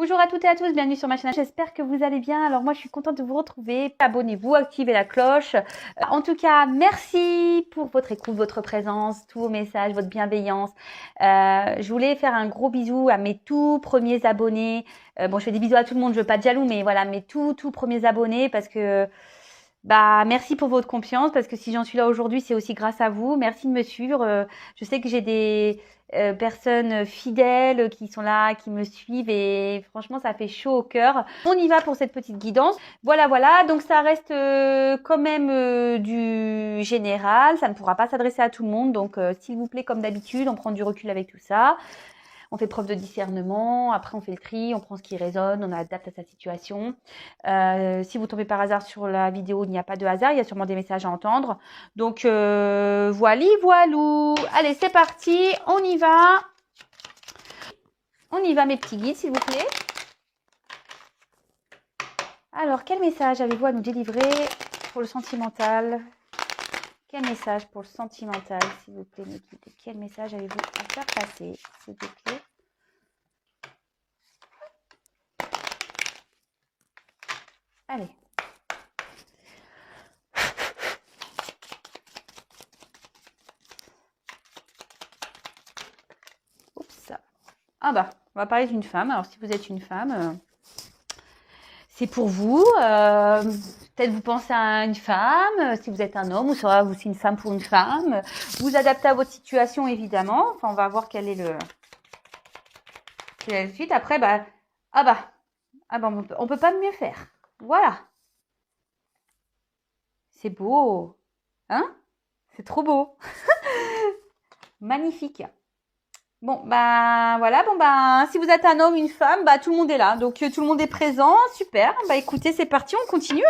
Bonjour à toutes et à tous, bienvenue sur ma chaîne. J'espère que vous allez bien. Alors moi, je suis contente de vous retrouver. Abonnez-vous, activez la cloche. En tout cas, merci pour votre écoute, votre présence, tous vos messages, votre bienveillance. Je voulais faire un gros bisou à mes tout premiers abonnés. Bon, je fais des bisous à tout le monde, je veux pas de jaloux, mais voilà, mes tout premiers abonnés parce que merci pour votre confiance, parce que si j'en suis là aujourd'hui, c'est aussi grâce à vous. Merci de me suivre. Je sais que j'ai des personnes fidèles qui sont là, qui me suivent et franchement, ça fait chaud au cœur. On y va pour cette petite guidance. Voilà. Donc ça reste quand même du général. Ça ne pourra pas s'adresser à tout le monde. Donc s'il vous plaît, comme d'habitude, on prend du recul avec tout ça. On fait preuve de discernement, après on fait le tri, on prend ce qui résonne, on adapte à sa situation. Si vous tombez par hasard sur la vidéo, il n'y a pas de hasard, il y a sûrement des messages à entendre. Donc voilou. Allez, c'est parti, on y va. On y va mes petits guides, s'il vous plaît. Alors, quel message avez-vous à nous délivrer pour le sentimental? Quel message pour le sentimental, s'il vous plaît, mes guides? Quel message avez-vous à faire passer, s'il vous plaît? Allez. Oups. On va parler d'une femme. Alors, si vous êtes une femme, c'est pour vous. Peut-être vous pensez à une femme. Si vous êtes un homme, ou sera aussi une femme pour une femme. Vous adaptez à votre situation, évidemment. Enfin, on va voir quelle est la suite. Après, on peut pas mieux faire. Voilà. C'est beau. Hein? C'est trop beau. Magnifique. Voilà. Si vous êtes un homme, une femme, tout le monde est là. Donc, tout le monde est présent. Super. Écoutez, c'est parti. On continue.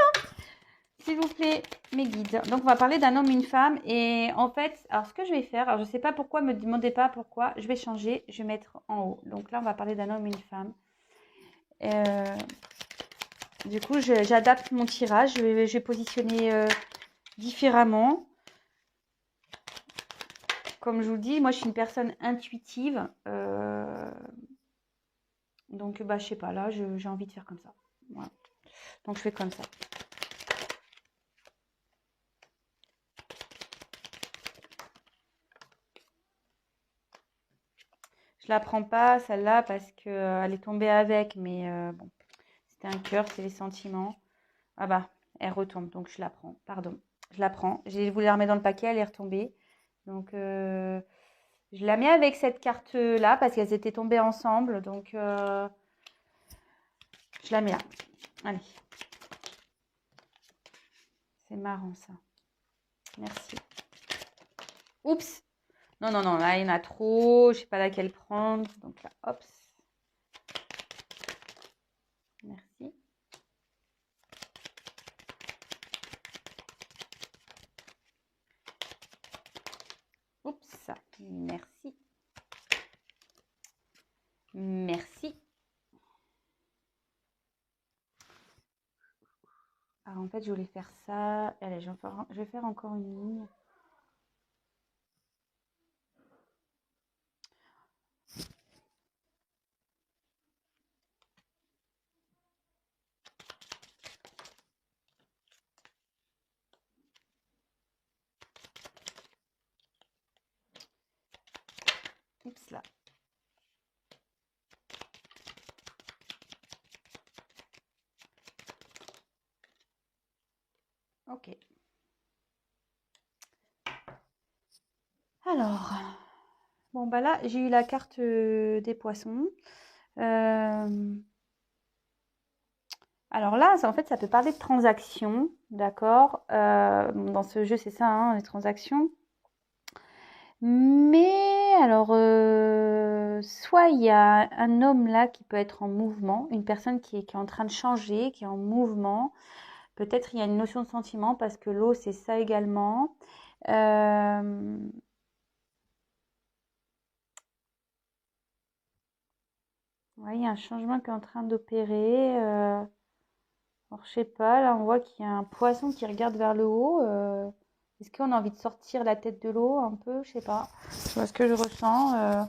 S'il vous plaît, mes guides. Donc, on va parler d'un homme, une femme. Et en fait, alors, ce que je vais faire, alors, je ne sais pas pourquoi, me demandez pas pourquoi. Je vais changer. Je vais mettre en haut. Donc, là, on va parler d'un homme, une femme. Du coup, j'adapte mon tirage. Je vais positionner différemment. Comme je vous le dis, moi, je suis une personne intuitive. Donc, je sais pas, là, j'ai envie de faire comme ça. Voilà. Donc, je fais comme ça. Je la prends pas, celle-là, parce qu'elle est tombée avec. Mais bon, c'était un cœur, c'est les sentiments. Elle retombe. Donc, je la prends. Pardon. Je la prends. J'ai voulu la remettre dans le paquet, elle est retombée. Donc, je la mets avec cette carte-là, parce qu'elles étaient tombées ensemble. Donc, je la mets là. Allez. C'est marrant, ça. Merci. Oups. Non, là, il y en a trop. Je sais pas laquelle prendre. Donc là, hop. Merci. Oups. Merci. Merci. Alors, en fait, je voulais faire ça. Allez, je vais faire encore une ligne. Oups là. Ok. Alors, là, j'ai eu la carte des poissons. Alors là, en fait, ça peut parler de transactions, d'accord? Dans ce jeu, c'est ça, hein, les transactions. Mais alors, soit il y a un homme là qui peut être en mouvement, une personne qui est en train de changer, qui est en mouvement. Peut-être il y a une notion de sentiment parce que l'eau, c'est ça également. Ouais, il y a un changement qui est en train d'opérer. Alors, je sais pas, là, on voit qu'il y a un poisson qui regarde vers le haut. Est-ce qu'on a envie de sortir la tête de l'eau un peu? Je sais pas. Je vois ce que je ressens.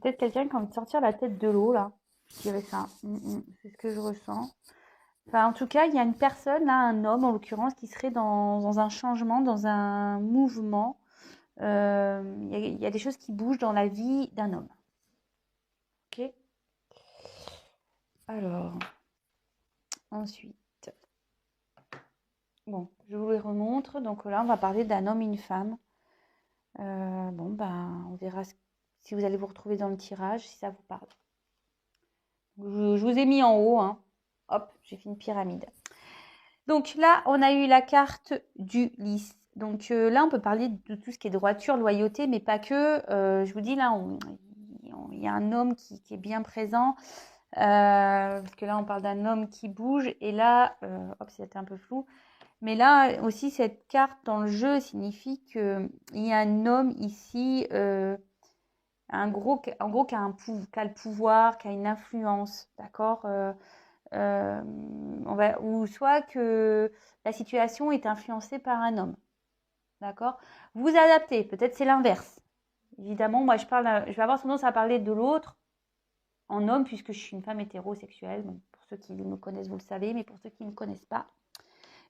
Peut-être quelqu'un qui a envie de sortir la tête de l'eau, là. Je dirais ça. C'est ce que je ressens. Enfin, en tout cas, il y a une personne, là, un homme en l'occurrence, qui serait dans un changement, dans un mouvement. Il y a des choses qui bougent dans la vie d'un homme. Ok. Alors, ensuite, bon, je vous les remontre. Donc là, on va parler d'un homme et une femme. Bon, ben, on verra si vous allez vous retrouver dans le tirage, si ça vous parle. Je vous ai mis en haut, hein. Hop, j'ai fait une pyramide. Donc là, on a eu la carte du lys. Donc là, on peut parler de tout ce qui est droiture, loyauté, mais pas que. Je vous dis, là, il y a un homme qui est bien présent. Parce que là, on parle d'un homme qui bouge. Et là, hop, c'était un peu flou. Mais là aussi, cette carte dans le jeu signifie qu'il y a un homme ici, en gros, qui a le pouvoir, qui a une influence, d'accord ou soit que la situation est influencée par un homme, d'accord. Vous adaptez, peut-être c'est l'inverse. Évidemment, moi, je vais avoir tendance à parler de l'autre en homme, puisque je suis une femme hétérosexuelle. Donc, pour ceux qui me connaissent, vous le savez, mais pour ceux qui ne me connaissent pas,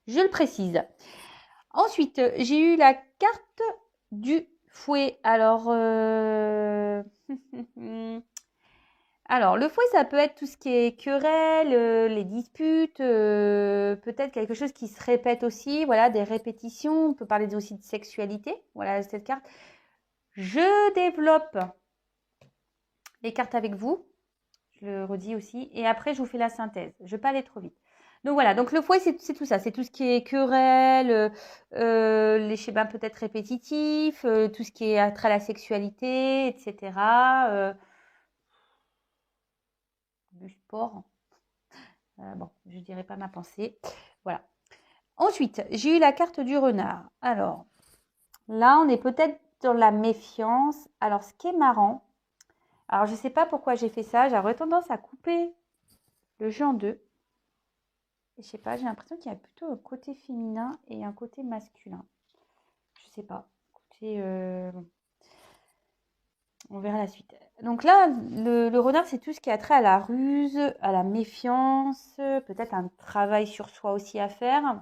je le précise. Ensuite, j'ai eu la carte du fouet. Alors, alors, le fouet, ça peut être tout ce qui est querelle, les disputes, peut-être quelque chose qui se répète aussi, voilà, des répétitions. On peut parler aussi de sexualité, voilà, cette carte. Je développe les cartes avec vous, je le redis aussi, et après, je vous fais la synthèse. Je ne vais pas aller trop vite. Donc voilà, donc le fouet, c'est tout ça. C'est tout ce qui est querelle, les schémas peut-être répétitifs, tout ce qui est attrait à la sexualité, etc. Du sport. Bon, je ne dirai pas ma pensée. Voilà. Ensuite, j'ai eu la carte du renard. Alors, là, on est peut-être dans la méfiance. Alors, ce qui est marrant, alors je ne sais pas pourquoi j'ai fait ça. J'aurais tendance à couper le jeu en deux. Je sais pas, j'ai l'impression qu'il y a plutôt un côté féminin et un côté masculin. Je sais pas. Écoutez, bon, on verra la suite. Donc là, le renard, c'est tout ce qui a trait à la ruse, à la méfiance, peut-être un travail sur soi aussi à faire.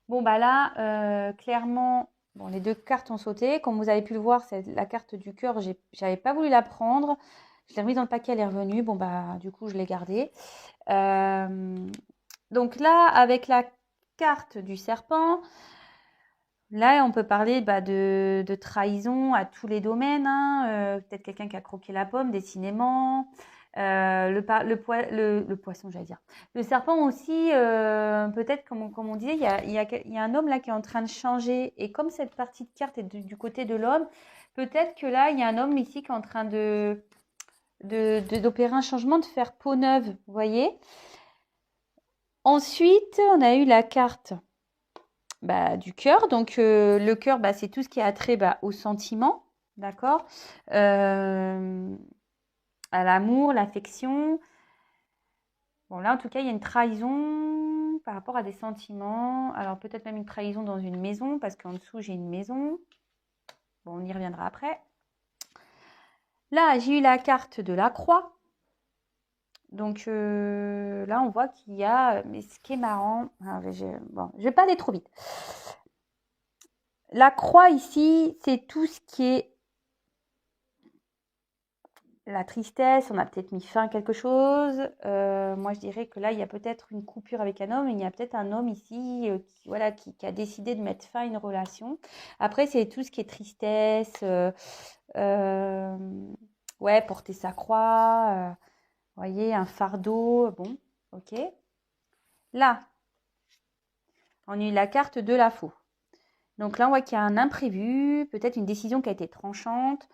Bon, bah là, clairement, bon, les deux cartes ont sauté. Comme vous avez pu le voir, c'est la carte du cœur. J'avais pas voulu la prendre. Je l'ai remise dans le paquet, elle est revenue. Bon, bah, du coup, je l'ai gardée. Donc là, avec la carte du serpent, là, on peut parler de trahison à tous les domaines, hein. Peut-être quelqu'un qui a croqué la pomme, décidément. Le poisson, j'allais dire. Le serpent aussi, peut-être, comme on disait, il y a un homme là qui est en train de changer. Et comme cette partie de carte est du côté de l'homme, peut-être que là, il y a un homme ici qui est en train d'opérer un changement, de faire peau neuve, vous voyez. Ensuite, on a eu la carte du cœur. Donc, le cœur, c'est tout ce qui a trait aux sentiments, d'accord, à l'amour, l'affection. Bon, là, en tout cas, il y a une trahison par rapport à des sentiments. Alors, peut-être même une trahison dans une maison, parce qu'en dessous, j'ai une maison. Bon, on y reviendra après. Là, j'ai eu la carte de la croix. Donc, là, on voit qu'il y a... Mais ce qui est marrant... je ne vais pas aller trop vite. La croix, ici, c'est tout ce qui est la tristesse, on a peut-être mis fin à quelque chose. Moi, je dirais que là, il y a peut-être une coupure avec un homme. Il y a peut-être un homme ici qui a décidé de mettre fin à une relation. Après, c'est tout ce qui est tristesse. Porter sa croix. Voyez, un fardeau. Bon, ok. Là, on a eu la carte de la faux. Donc là, on voit qu'il y a un imprévu, peut-être une décision qui a été tranchante.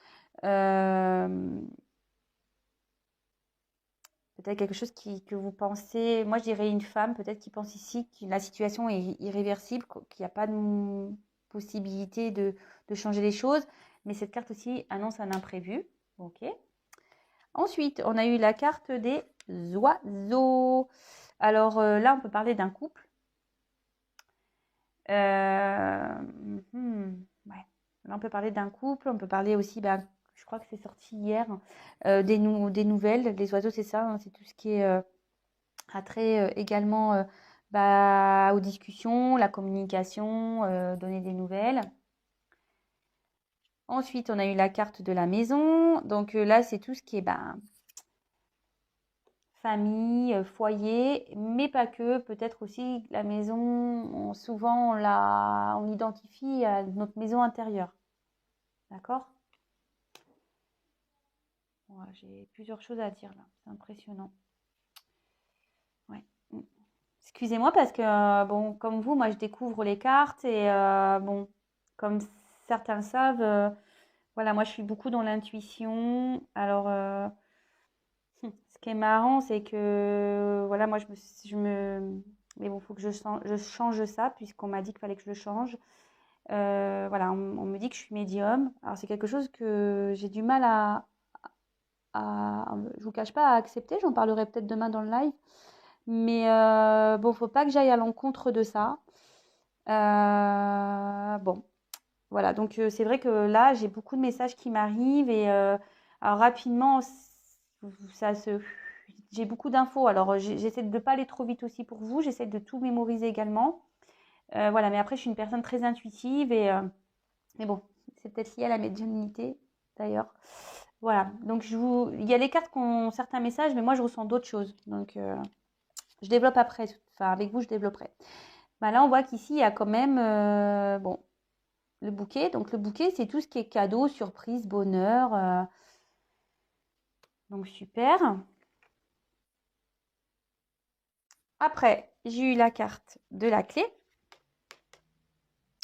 Peut-être quelque chose que vous pensez, moi je dirais une femme peut-être qui pense ici que la situation est irréversible, qu'il n'y a pas de possibilité de changer les choses, mais cette carte aussi annonce un imprévu. Ok. Ensuite, on a eu la carte des oiseaux. Alors là, on peut parler d'un couple. Ouais. Là, on peut parler d'un couple, on peut parler aussi, crois que c'est sorti hier, des nouvelles. Les oiseaux, c'est ça, hein, c'est tout ce qui est attrait également aux discussions, la communication, donner des nouvelles. Ensuite, on a eu la carte de la maison. Donc là, c'est tout ce qui est famille, foyer, mais pas que. Peut-être aussi la maison, souvent on l'identifie à notre maison intérieure. D'accord? Voilà, j'ai plusieurs choses à dire là. C'est impressionnant. Ouais. Excusez-moi parce que, bon, comme vous, moi je découvre les cartes et bon, comme certains le savent, voilà, moi je suis beaucoup dans l'intuition. Alors, ce qui est marrant, c'est que, voilà, moi mais bon, il faut que je change ça puisqu'on m'a dit qu'il fallait que je le change. Voilà, on me dit que je suis médium. Alors, c'est quelque chose que j'ai du mal je vous cache pas, à accepter. J'en parlerai peut-être demain dans le live. Mais bon, faut pas que j'aille à l'encontre de ça. Bon, voilà. Donc c'est vrai que là, j'ai beaucoup de messages qui m'arrivent et alors rapidement, ça se, j'ai beaucoup d'infos. Alors j'essaie de ne pas aller trop vite aussi pour vous. J'essaie de tout mémoriser également. Voilà. Mais après, je suis une personne très intuitive et mais bon, c'est peut-être lié à la médiumnité d'ailleurs. Voilà. Donc il y a les cartes qui ont certains messages, mais moi je ressens d'autres choses. Donc je développe après, enfin avec vous je développerai. Là on voit qu'ici il y a quand même bon, le bouquet. Donc le bouquet c'est tout ce qui est cadeau, surprise, bonheur. Donc super. Après j'ai eu la carte de la clé.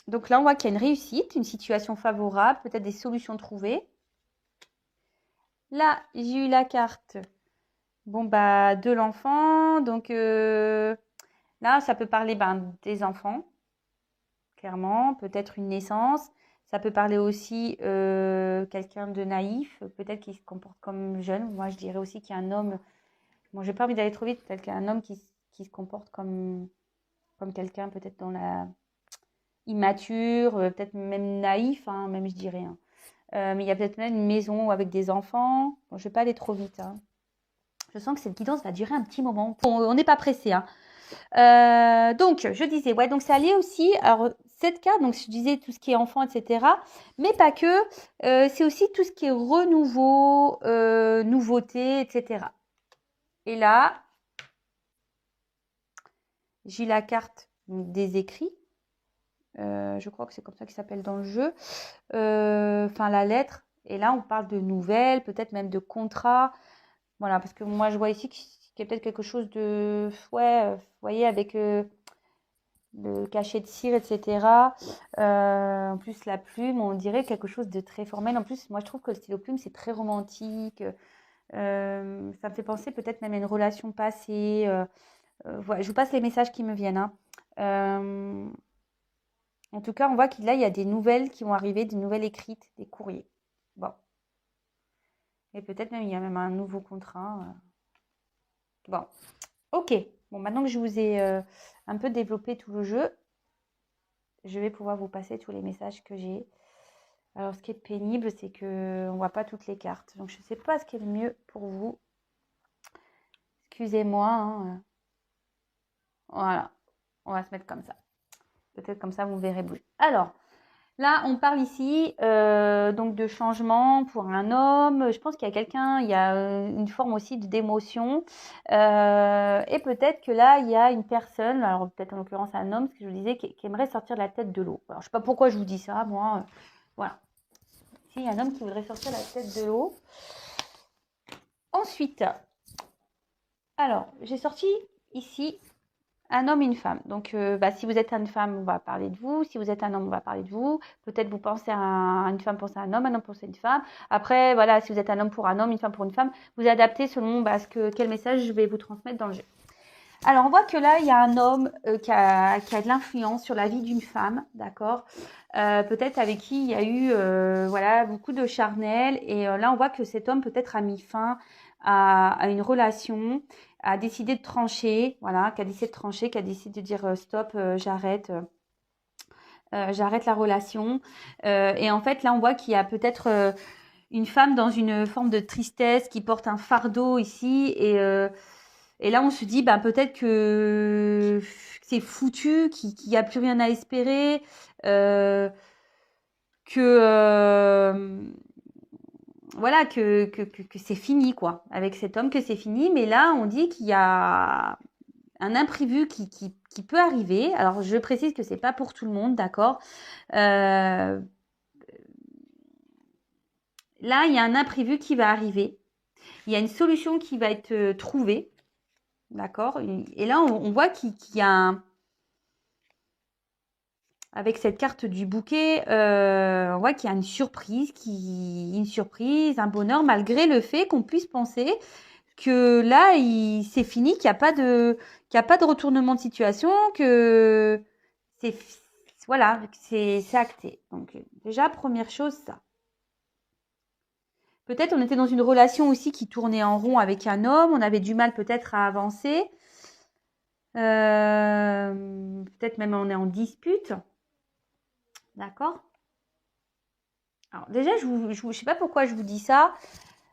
Donc là on voit qu'il y a une réussite, une situation favorable, peut-être des solutions trouvées. Là j'ai eu la carte de l'enfant. Donc là ça peut parler des enfants. Clairement, peut-être une naissance. Ça peut parler aussi quelqu'un de naïf, peut-être qui se comporte comme jeune. Moi, je dirais aussi qu'il y a un homme. Bon, j'ai pas envie d'aller trop vite. Peut-être qu'il y a un homme qui se comporte comme quelqu'un, peut-être dans la immature, peut-être même naïf, hein, même je dirais. Hein. Mais il y a peut-être même une maison avec des enfants. Bon, je vais pas aller trop vite. Hein. Je sens que cette guidance va durer un petit moment. Bon, on n'est pas pressé. Hein. Donc, je disais, ouais, donc ça allait aussi. Alors, cette carte, donc je disais tout ce qui est enfant, etc. Mais pas que. C'est aussi tout ce qui est renouveau, nouveauté, etc. Et là, j'ai la carte des écrits. Je crois que c'est comme ça qu'il s'appelle dans le jeu. Enfin, la lettre. Et là, on parle de nouvelles, peut-être même de contrats. Voilà, parce que moi, je vois ici qu'il y a peut-être quelque chose de... Ouais, vous voyez, avec... le cachet de cire, etc. En plus, la plume, on dirait quelque chose de très formel. En plus, moi, je trouve que le stylo plume, c'est très romantique. Ça me fait penser peut-être même à une relation passée. Voilà, je vous passe les messages qui me viennent. Hein. En tout cas, on voit qu'il là, il y a des nouvelles qui vont arriver, des nouvelles écrites, des courriers. Bon. Et peut-être même, il y a même un nouveau contrat. Bon. Ok. Bon, maintenant que je vous ai un peu développé tout le jeu, je vais pouvoir vous passer tous les messages que j'ai. Alors, ce qui est pénible, c'est qu'on ne voit pas toutes les cartes. Donc, je ne sais pas ce qui est le mieux pour vous. Excusez-moi. Hein. Voilà. On va se mettre comme ça. Peut-être comme ça, vous verrez bouger. Alors, là, on parle ici donc de changement pour un homme. Je pense qu'il y a quelqu'un, il y a une forme aussi d'émotion. Et peut-être que là, il y a une personne, alors peut-être en l'occurrence un homme, ce que je vous disais, qui aimerait sortir de la tête de l'eau. Alors, je ne sais pas pourquoi je vous dis ça, moi. Voilà. Ici, il y a un homme qui voudrait sortir la tête de l'eau. Ensuite, alors, j'ai sorti ici un homme et une femme. Donc, si vous êtes une femme, on va parler de vous. Si vous êtes un homme, on va parler de vous. Peut-être vous pensez à une femme, pensez à un homme pense à une femme. Après, voilà, si vous êtes un homme pour un homme, une femme pour une femme, vous adaptez selon quel message je vais vous transmettre dans le jeu. Alors, on voit que là, il y a un homme qui a de l'influence sur la vie d'une femme, d'accord peut-être avec qui il y a eu beaucoup de charnel. Et là, on voit que cet homme peut-être a mis fin à une relation, a décidé de trancher, voilà, qui a décidé de trancher, qui a décidé de dire stop, j'arrête la relation. Et en fait, là, on voit qu'il y a peut-être une femme dans une forme de tristesse qui porte un fardeau ici et là on se dit bah peut-être que c'est foutu, qu'il n'y a plus rien à espérer, que voilà que c'est fini quoi avec cet homme, que c'est fini. Mais là on dit qu'il y a un imprévu qui peut arriver. Alors je précise que c'est pas pour tout le monde, d'accord. Là il y a un imprévu qui va arriver. Il y a une solution qui va être trouvée, d'accord. Et là on voit qu'il y a avec cette carte du bouquet, on voit qu'il y a une surprise, un bonheur, malgré le fait qu'on puisse penser que là, c'est fini, qu'il n'y a pas de retournement de situation, que c'est voilà, c'est acté. Donc déjà, première chose, ça. Peut-être on était dans une relation aussi qui tournait en rond avec un homme, on avait du mal peut-être à avancer. Peut-être même on est en dispute. D'accord. Alors déjà, je sais pas pourquoi je vous dis ça,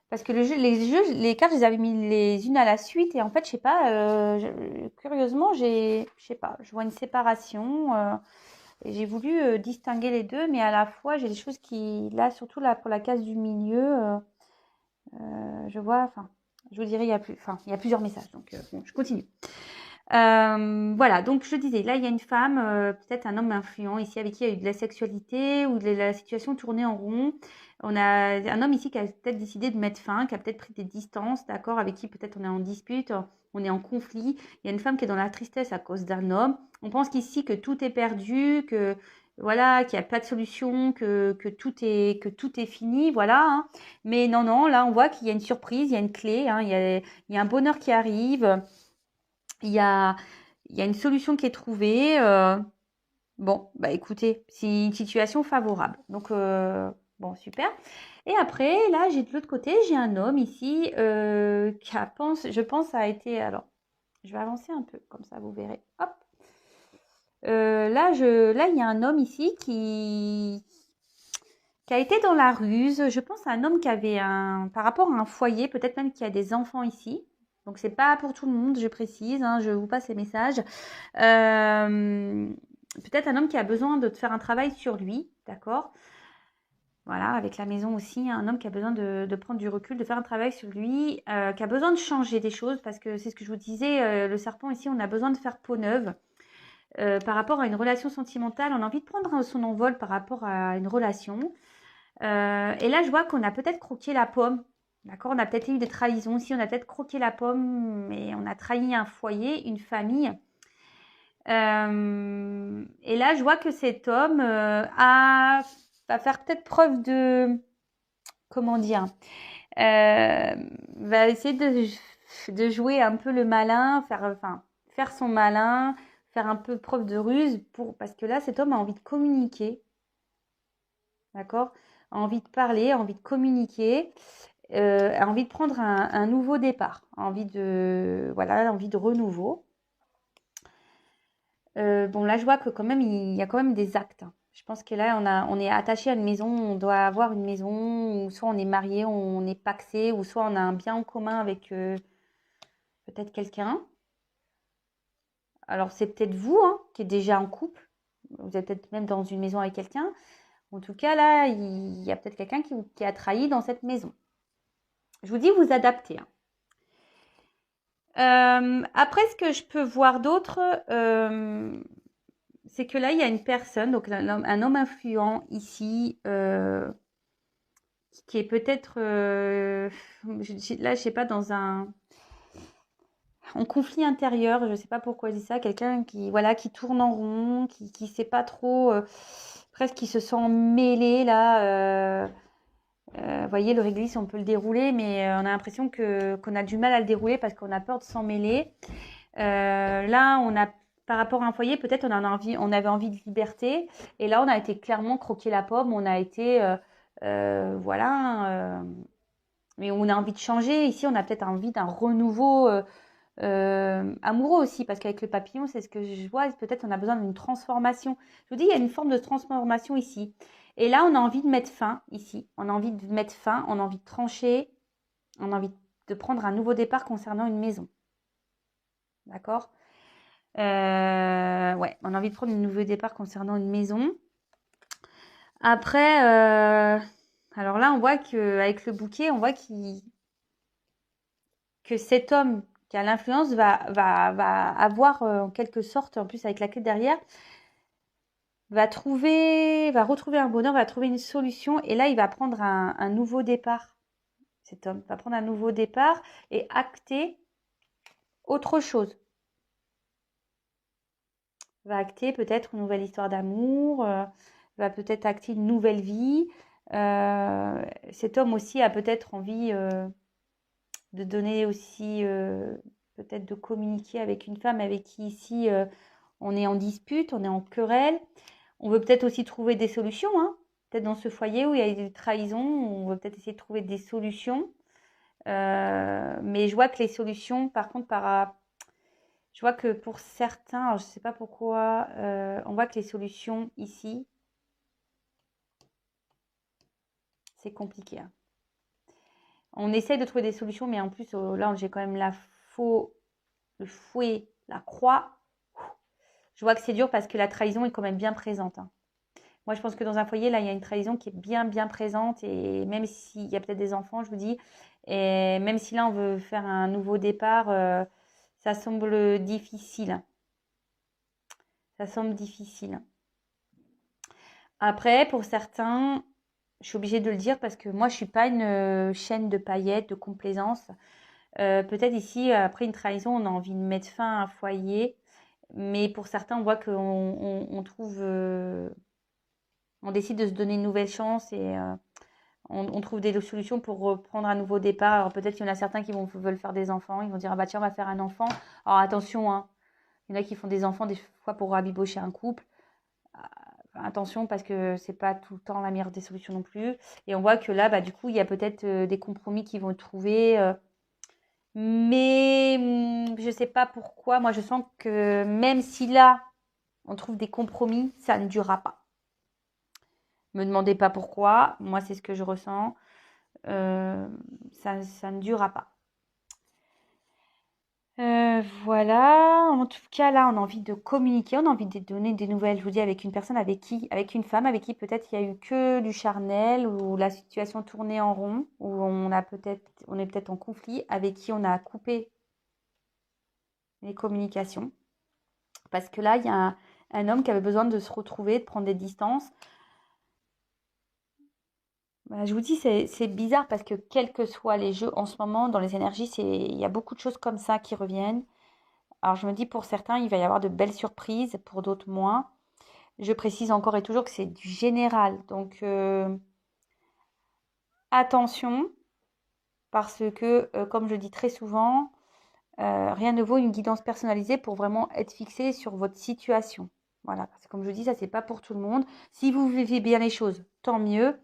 parce que les cartes, je les avais mis les unes à la suite et en fait, je sais pas, curieusement, je sais pas, je vois une séparation et j'ai voulu distinguer les deux, mais à la fois, j'ai des choses qui, là, surtout là pour la case du milieu, je vois, enfin, je vous dirai, il y a plusieurs messages, donc bon, je continue. Voilà, donc je disais, là il y a une femme, peut-être un homme influent ici avec qui il y a eu de la sexualité ou de la situation tournée en rond. On a un homme ici qui a peut-être décidé de mettre fin, qui a peut-être pris des distances, d'accord, avec qui peut-être on est en dispute, on est en conflit. Il y a une femme qui est dans la tristesse à cause d'un homme. On pense qu'ici que tout est perdu, que voilà, qu'il n'y a pas de solution, que tout est fini, voilà. Hein. Mais non, non, là on voit qu'il y a une surprise, il y a une clé, hein, il y a un bonheur qui arrive. Il y a une solution qui est trouvée. Bon, bah écoutez, c'est une situation favorable. Donc, bon, super. Et après, là, de l'autre côté, j'ai un homme ici je pense, a été. Alors, je vais avancer un peu, comme ça, vous verrez. Hop. Là, il y a un homme ici qui a été dans la ruse. Je pense à un homme qui avait par rapport à un foyer, peut-être même qui a des enfants ici. Donc, c'est pas pour tout le monde, je précise, hein, je vous passe les messages. Peut-être un homme qui a besoin de faire un travail sur lui, d'accord. Voilà, avec la maison aussi, un homme qui a besoin de prendre du recul, de faire un travail sur lui, qui a besoin de changer des choses, parce que c'est ce que je vous disais, le serpent ici, on a besoin de faire peau neuve. Par rapport à une relation sentimentale, on a envie de prendre son envol par rapport à une relation. Et là, je vois qu'on a peut-être croqué la pomme. D'accord, on a peut-être eu des trahisons aussi, on a peut-être croqué la pomme et on a trahi un foyer, une famille. Et là, je vois que cet homme va faire peut-être preuve de, comment dire, va essayer de jouer un peu le malin, faire son malin, faire un peu preuve de ruse parce que là, cet homme a envie de communiquer. D'accord, a envie de parler, a envie de communiquer, a envie de prendre un nouveau départ, a envie de renouveau. Bon, là, je vois que quand même, il y a quand même des actes. Hein. Je pense que là, on est attaché à une maison, on doit avoir une maison, ou soit on est marié, on est pacsé, ou soit on a un bien en commun avec peut-être quelqu'un. Alors, c'est peut-être vous hein, qui êtes déjà en couple, vous êtes peut-être même dans une maison avec quelqu'un. En tout cas, là, il y a peut-être quelqu'un qui a trahi dans cette maison. Je vous dis, vous adaptez. Hein. Après, ce que je peux voir d'autre, c'est que là, il y a une personne, donc un homme influent ici, qui est peut-être, là, je sais pas, en conflit intérieur, je sais pas pourquoi je dis ça, quelqu'un qui tourne en rond, qui sait pas trop, presque qui se sent mêlé là. Vous voyez, le réglisse, on peut le dérouler, mais on a l'impression qu'on a du mal à le dérouler parce qu'on a peur de s'en mêler. Là, par rapport à un foyer, peut-être on avait envie de liberté, et là, on a été clairement croquer la pomme. On a été, voilà, mais on a envie de changer. Ici, on a peut-être envie d'un renouveau amoureux aussi, parce qu'avec le papillon, c'est ce que je vois. Peut-être on a besoin d'une transformation. Je vous dis, il y a une forme de transformation ici. Et là, on a envie de mettre fin ici. On a envie de mettre fin, on a envie de trancher, on a envie de prendre un nouveau départ concernant une maison. D'accord? Ouais, on a envie de prendre un nouveau départ concernant une maison. Après, alors là, on voit qu'avec le bouquet, on voit que cet homme qui a l'influence va avoir en quelque sorte, en plus avec la clé derrière, va retrouver un bonheur, va trouver une solution. Et là, il va prendre un nouveau départ. Cet homme va prendre un nouveau départ et acter autre chose. Va acter peut-être une nouvelle histoire d'amour, va peut-être acter une nouvelle vie. Cet homme aussi a peut-être envie de donner aussi, peut-être de communiquer avec une femme avec qui ici on est en dispute, on est en querelle. On veut peut-être aussi trouver des solutions, hein. Peut-être dans ce foyer où il y a des trahisons, on veut peut-être essayer de trouver des solutions. Mais je vois que les solutions, par contre, je vois que pour certains, alors je ne sais pas pourquoi, on voit que les solutions ici, c'est compliqué, hein. On essaie de trouver des solutions, mais en plus, là, j'ai quand même le fouet, la croix. Je vois que c'est dur parce que la trahison est quand même bien présente, hein. Moi, je pense que dans un foyer, là, il y a une trahison qui est bien, bien présente. Et même s'il y a peut-être des enfants, je vous dis, et même si là, on veut faire un nouveau départ, ça semble difficile. Ça semble difficile. Après, pour certains, je suis obligée de le dire parce que moi, je ne suis pas une chaîne de paillettes, de complaisance. Peut-être ici, après une trahison, on a envie de mettre fin à un foyer. Mais pour certains, on voit qu'on trouve... on décide de se donner une nouvelle chance et on trouve des solutions pour reprendre un nouveau départ. Alors peut-être qu'il y en a certains qui veulent faire des enfants. Ils vont dire, ah bah tiens, on va faire un enfant. Alors attention, hein, il y en a qui font des enfants des fois pour rabibocher un couple. Attention parce que c'est pas tout le temps la meilleure des solutions non plus. Et on voit que là, bah, du coup, il y a peut-être des compromis qui vont être trouvés. Mais je sais pas pourquoi. Moi, je sens que même si là, on trouve des compromis, ça ne durera pas. Me demandez pas pourquoi. Moi, c'est ce que je ressens. Ça ne durera pas. Voilà, en tout cas là on a envie de communiquer, on a envie de donner des nouvelles, je vous dis avec une personne avec une femme avec qui peut-être il y a eu que du charnel, ou la situation tournait en rond, où on est peut-être en conflit, avec qui on a coupé les communications. Parce que là il y a un homme qui avait besoin de se retrouver, de prendre des distances. Bah, je vous dis, c'est bizarre parce que quels que soient les jeux en ce moment, dans les énergies, il y a beaucoup de choses comme ça qui reviennent. Alors je me dis, pour certains, il va y avoir de belles surprises, pour d'autres moins. Je précise encore et toujours que c'est du général. Donc attention, parce que, comme je dis très souvent, rien ne vaut une guidance personnalisée pour vraiment être fixé sur votre situation. Voilà, parce que comme je dis, ça, c'est pas pour tout le monde. Si vous vivez bien les choses, tant mieux.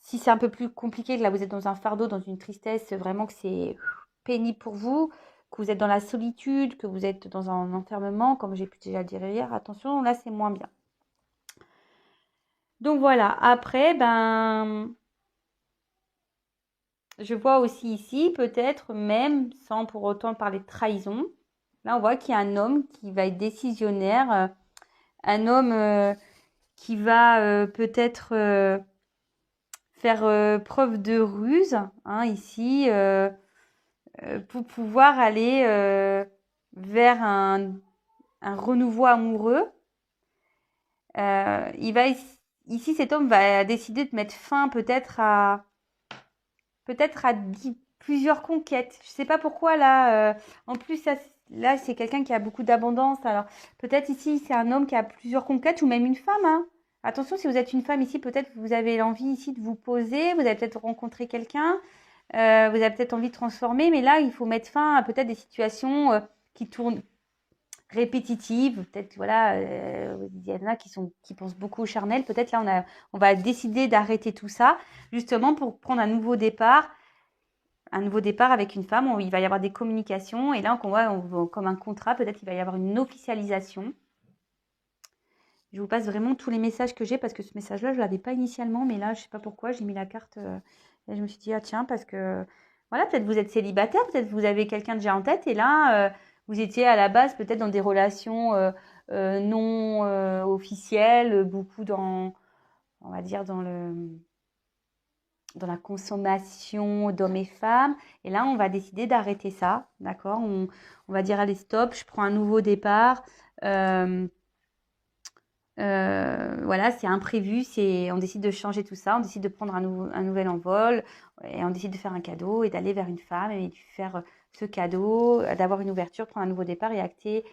Si c'est un peu plus compliqué, que là, vous êtes dans un fardeau, dans une tristesse, vraiment que c'est pénible pour vous, que vous êtes dans la solitude, que vous êtes dans un enfermement, comme j'ai pu déjà dire hier, attention, là, c'est moins bien. Donc voilà, après, ben, je vois aussi ici, peut-être même, sans pour autant parler de trahison, là, on voit qu'il y a un homme qui va être décisionnaire, un homme qui va peut-être faire preuve de ruse, hein, ici, pour pouvoir aller vers un renouveau amoureux. Ici, cet homme va décider de mettre fin peut-être à plusieurs conquêtes. Je ne sais pas pourquoi là. En plus, là, c'est quelqu'un qui a beaucoup d'abondance. Alors, peut-être ici, c'est un homme qui a plusieurs conquêtes ou même une femme, hein. Attention, si vous êtes une femme ici, peut-être vous avez l'envie ici de vous poser. Vous avez peut-être rencontré quelqu'un. Vous avez peut-être envie de transformer. Mais là, il faut mettre fin à peut-être des situations qui tournent répétitives. Peut-être, voilà, il y en a qui pensent beaucoup au charnel. Peut-être là, on va décider d'arrêter tout ça, justement pour prendre un nouveau départ avec une femme. Il va y avoir des communications. Et là, on voit comme un contrat, peut-être il va y avoir une officialisation. Je vous passe vraiment tous les messages que j'ai parce que ce message-là, je ne l'avais pas initialement, mais là, je ne sais pas pourquoi, j'ai mis la carte et je me suis dit, ah tiens, parce que voilà, peut-être vous êtes célibataire, peut-être vous avez quelqu'un déjà en tête et là, vous étiez à la base peut-être dans des relations non officielles, beaucoup dans, on va dire, dans la consommation d'hommes et femmes. Et là, on va décider d'arrêter ça, d'accord? On va dire, allez, stop, je prends un nouveau départ. Voilà, c'est imprévu, on décide de changer tout ça, on décide de prendre un nouvel envol et on décide de faire un cadeau et d'aller vers une femme et de faire ce cadeau, d'avoir une ouverture, prendre un nouveau départ et acter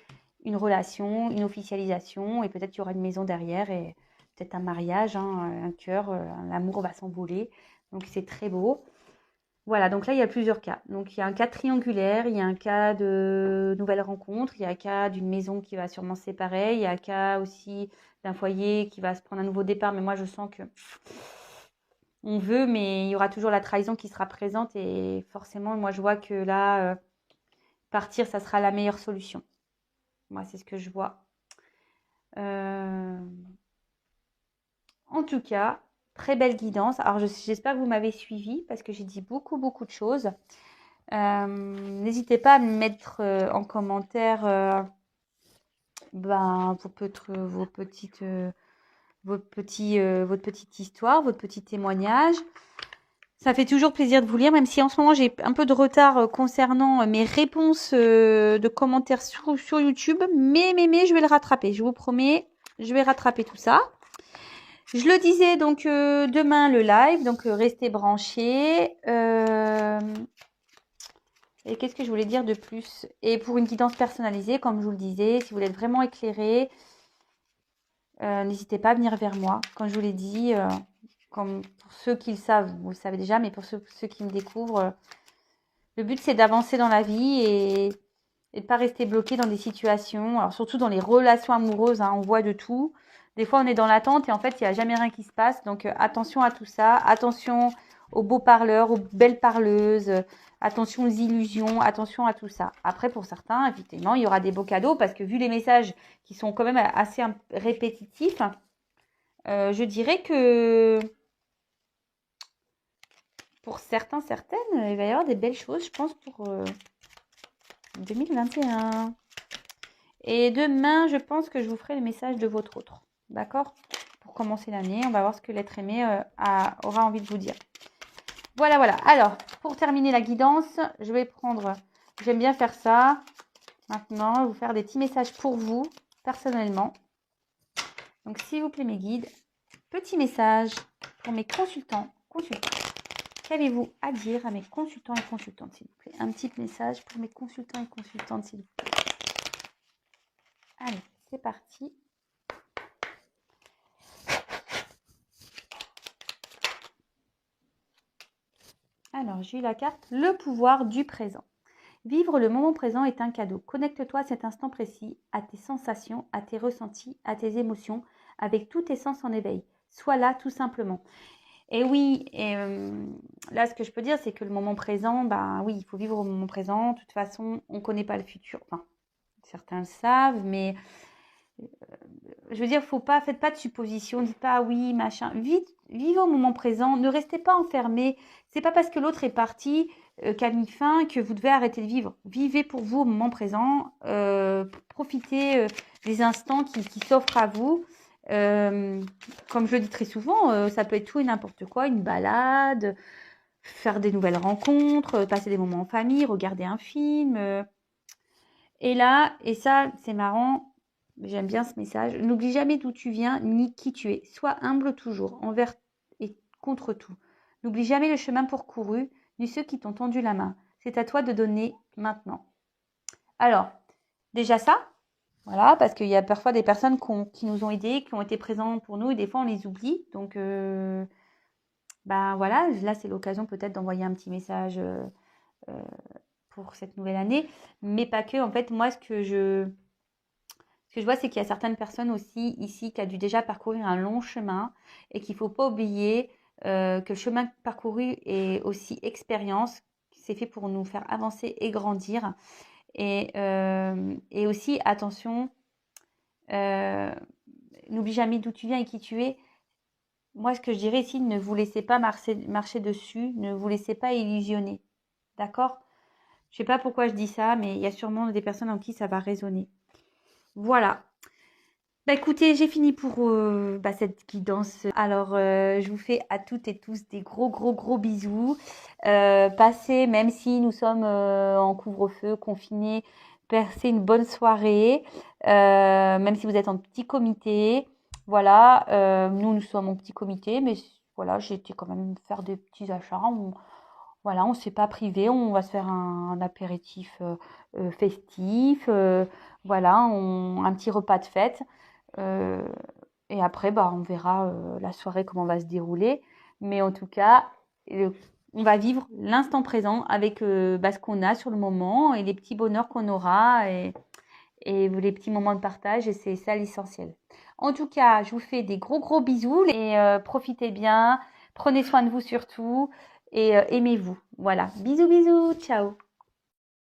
une relation, une officialisation et peut-être qu'il y aura une maison derrière et peut-être un mariage, hein, un cœur, l'amour va s'envoler. Donc c'est très beau. Voilà, donc là, il y a plusieurs cas. Donc, il y a un cas triangulaire, il y a un cas de nouvelle rencontre, il y a un cas d'une maison qui va sûrement se séparer, il y a un cas aussi d'un foyer qui va se prendre un nouveau départ. Mais moi, je sens que on veut, mais il y aura toujours la trahison qui sera présente. Et forcément, moi, je vois que là, partir, ça sera la meilleure solution. Moi, c'est ce que je vois. En tout cas, très belle guidance. Alors, j'espère que vous m'avez suivi parce que j'ai dit beaucoup, beaucoup de choses. N'hésitez pas à me mettre en commentaire votre petite histoire, votre petit témoignage. Ça fait toujours plaisir de vous lire, même si en ce moment j'ai un peu de retard concernant mes réponses de commentaires sur YouTube. Mais je vais le rattraper. Je vous promets, je vais rattraper tout ça. Je le disais donc demain le live, donc restez branchés. Et qu'est-ce que je voulais dire de plus? Et pour une guidance personnalisée, comme je vous le disais, si vous voulez être vraiment éclairé, n'hésitez pas à venir vers moi. Comme je vous l'ai dit, comme pour ceux qui le savent, vous le savez déjà, mais pour ceux qui me découvrent, le but c'est d'avancer dans la vie et de ne pas rester bloqué dans des situations. Alors surtout dans les relations amoureuses, hein, on voit de tout. Des fois on est dans l'attente et en fait il n'y a jamais rien qui se passe. Donc attention à tout ça, attention aux beaux parleurs, aux belles parleuses, attention aux illusions, attention à tout ça. Après pour certains, effectivement, il y aura des beaux cadeaux parce que vu les messages qui sont quand même assez répétitifs, je dirais que pour certains, certaines, il va y avoir des belles choses, je pense, pour 2021. Et demain, je pense que je vous ferai le message de votre autre. D'accord? Pour commencer l'année, on va voir ce que l'être aimé aura envie de vous dire. Voilà, voilà. Alors, pour terminer la guidance, je vais prendre... J'aime bien faire ça. Maintenant, je vais vous faire des petits messages pour vous, personnellement. Donc, s'il vous plaît, mes guides, petit message pour mes consultants. Qu'avez-vous à dire à mes consultants et consultantes, s'il vous plaît? Un petit message pour mes consultants et consultantes, s'il vous plaît. Allez, c'est parti. Alors, j'ai eu la carte « Le pouvoir du présent ». Vivre le moment présent est un cadeau. Connecte-toi à cet instant précis, à tes sensations, à tes ressentis, à tes émotions, avec tous tes sens en éveil. Sois là tout simplement. Et oui, là, ce que je peux dire, c'est que le moment présent, ben oui, il faut vivre au moment présent. De toute façon, on ne connaît pas le futur. Enfin, certains le savent, mais je veux dire, faites pas de suppositions, dites pas ah oui, machin. Vivez au moment présent, ne restez pas enfermés. C'est pas parce que l'autre est parti qu'a mis fin que vous devez arrêter de vivre. Vivez pour vous au moment présent, profitez des instants qui s'offrent à vous. Comme je le dis très souvent, ça peut être tout et n'importe quoi, une balade, faire des nouvelles rencontres, passer des moments en famille, regarder un film. Et là, et ça, c'est marrant. J'aime bien ce message. N'oublie jamais d'où tu viens ni qui tu es. Sois humble toujours, envers et contre tout. N'oublie jamais le chemin parcouru, ni ceux qui t'ont tendu la main. C'est à toi de donner maintenant. Alors, déjà ça, voilà, parce qu'il y a parfois des personnes qui nous ont aidés, qui ont été présentes pour nous, et des fois on les oublie. Donc, ben voilà, là c'est l'occasion peut-être d'envoyer un petit message pour cette nouvelle année. Mais pas que, en fait, moi ce que je vois, c'est qu'il y a certaines personnes aussi ici qui ont dû déjà parcourir un long chemin et qu'il ne faut pas oublier que le chemin parcouru est aussi expérience. C'est fait pour nous faire avancer et grandir. Et aussi, attention, n'oublie jamais d'où tu viens et qui tu es. Moi, ce que je dirais ici, ne vous laissez pas marcher dessus, ne vous laissez pas illusionner. D'accord? Je sais pas pourquoi je dis ça, mais il y a sûrement des personnes en qui ça va résonner. Voilà. Bah écoutez, j'ai fini pour cette guidance. Alors, je vous fais à toutes et tous des gros bisous. Passez, même si nous sommes en couvre-feu, confinés, passez une bonne soirée, même si vous êtes en petit comité. Voilà, nous sommes en petit comité, mais voilà, j'ai été quand même faire des petits achats. Voilà, on ne s'est pas privé, on va se faire un apéritif festif, voilà, un petit repas de fête. Euh, et après, on verra la soirée comment va se dérouler. Mais en tout cas, on va vivre l'instant présent avec ce qu'on a sur le moment et les petits bonheurs qu'on aura et les petits moments de partage. Et c'est ça l'essentiel. En tout cas, je vous fais des gros bisous et profitez bien. Prenez soin de vous surtout et aimez-vous. Voilà. Bisous, ciao.